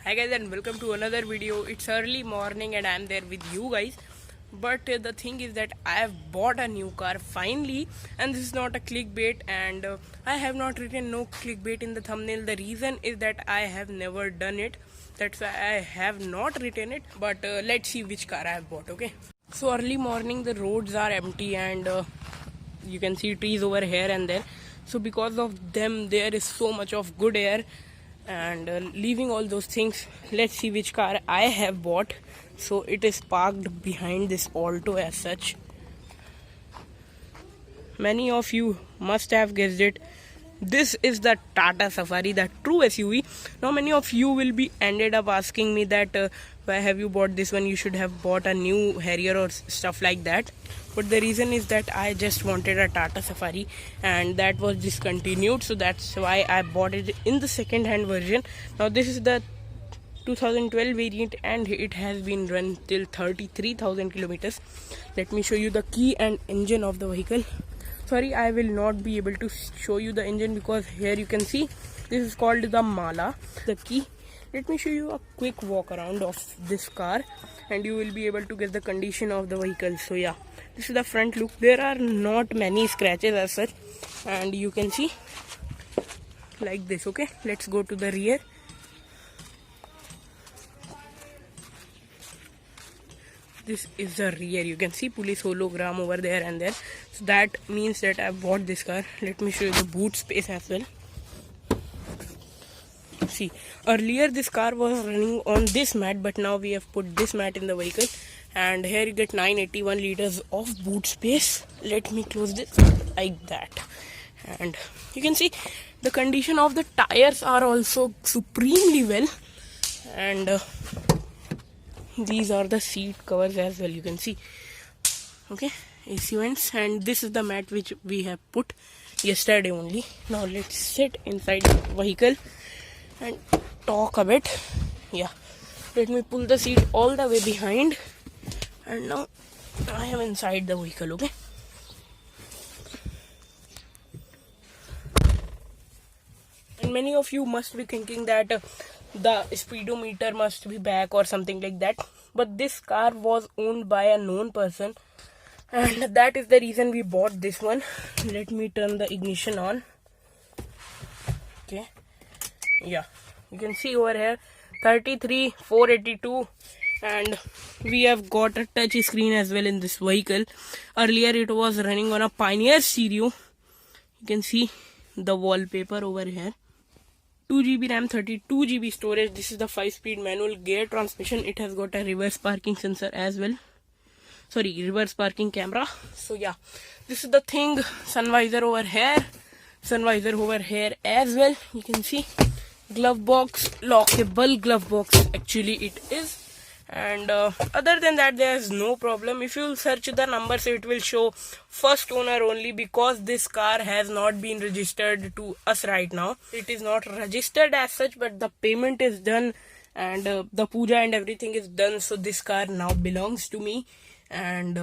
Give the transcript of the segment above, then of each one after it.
Hi guys and welcome to another video. It's early morning and I'm there with you guys. But the thing is that I have bought a new car finally, and this is not a clickbait, and I have not written no clickbait in the thumbnail. The reason is that I have never done it. That's why I have not written it. But let's see which car I have bought, okay? So early morning the roads are empty and you can see trees over here and there. So because of them there is so much of good air. And leaving all those things, let's see which car I have bought. So it is parked behind this Alto as such. Many of you must have guessed it. This is the Tata Safari, the true SUV. Now many of you will be ended up asking me that why have you bought this one, you should have bought a new Harrier or stuff like that. But the reason is that I just wanted a Tata Safari and that was discontinued, so that's why I bought it in the second hand version. Now this is the 2012 variant and it has been run till 33,000 kilometers. Let me show you the key and engine of the vehicle. Sorry, I will not be able to show you the engine because here you can see this is called the Mala, the key. Let me show you a quick walk around of this car and you will be able to get the condition of the vehicle. So yeah, this is the front look. There are not many scratches as such and you can see like this. Okay, let's go to the rear. This is the rear. You can see police hologram over there and there. So that means that I bought this car. Let me show you the boot space as well. See, earlier this car was running on this mat, but now we have put this mat in the vehicle. And here you get 981 liters of boot space. Let me close this like that. And you can see the condition of the tires are also supremely well. And these are the seat covers as well, you can see. Okay, AC vents, and this is the mat which we have put yesterday only. Now let's sit inside the vehicle and talk a bit. Yeah, let me pull the seat all the way behind and now I am inside the vehicle. Okay, and many of you must be thinking that the speedometer must be back or something like that, but this car was owned by a known person and that is the reason we bought this one. Let me turn the ignition on. Okay, yeah, you can see over here 33,482 and we have got a touch screen as well in this vehicle. Earlier it was running on a Pioneer stereo. You can see the wallpaper over here. 2GB RAM, 32GB storage. This is the 5-speed manual gear transmission. It has got a reverse parking sensor as well. Sorry, reverse parking camera. So yeah, this is the thing. Sun visor over here, sun visor over here as well. You can see glove box, lockable glove box actually it is. And other than that there is no problem. If you will search the numbers it will show first owner only because this car has not been registered to us right now. It is not registered as such, but the payment is done and the puja and everything is done, so this car now belongs to me and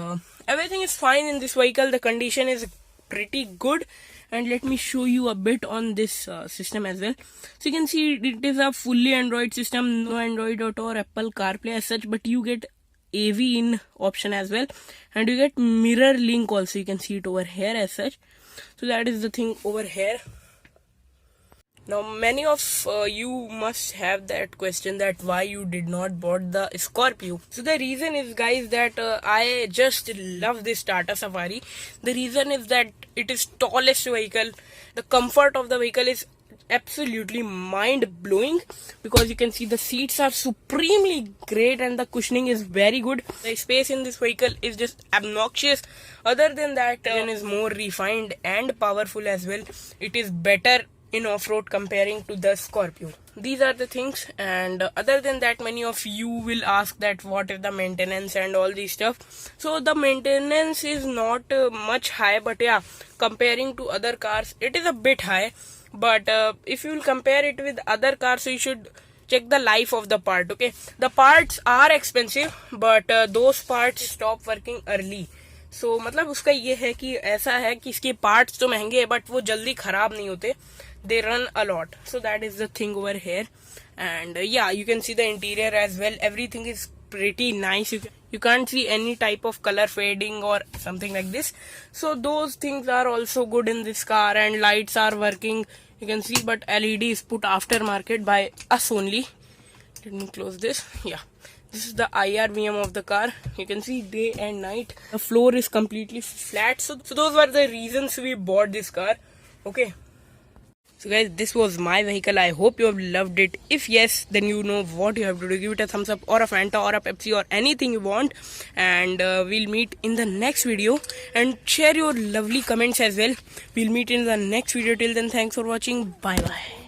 everything is fine in this vehicle. The condition is pretty good. And let me show you a bit on this system as well. So you can see it is a fully Android system, no Android Auto or Apple CarPlay as such, but you get AV in option as well and you get mirror link also. You can see it over here as such. So that is the thing over here. Now many of you must have that question that why you did not bought the Scorpio. So the reason is guys that I just love this Tata Safari. The reason is that it is tallest vehicle. The comfort of the vehicle is absolutely mind blowing because you can see the seats are supremely great and the cushioning is very good. The space in this vehicle is just obnoxious. Other than that, it is more refined and powerful as well. It is better in off-road comparing to the Scorpio. These are the things, and other than that many of you will ask that what is the maintenance and all these stuff. So the maintenance is not much high, but yeah, comparing to other cars it is a bit high. But if you will compare it with other cars, so you should check the life of the part. Okay, the parts are expensive but those parts stop working early. So मतलब उसका ये है कि ऐसा है कि इसके parts तो महंगे है बट वो जल्दी खराब नहीं होते. They run a lot. So that is the thing over here. And yeah, you can see the interior as well. Everything is pretty nice. You can't see any type of color fading or something like this, so those things are also good in this car. And lights are working, you can see, but LED is put aftermarket by us only. Let me close this. Yeah, this is the IRVM of the car. You can see day and night. The floor is completely flat. So those were the reasons we bought this car. Okay. So guys, this was my vehicle. I hope you have loved it. If yes, then you know what you have to do. Give it a thumbs up or a Fanta or a Pepsi or anything you want. And we'll meet in the next video. And share your lovely comments as well. We'll meet in the next video. Till then, thanks for watching. Bye bye.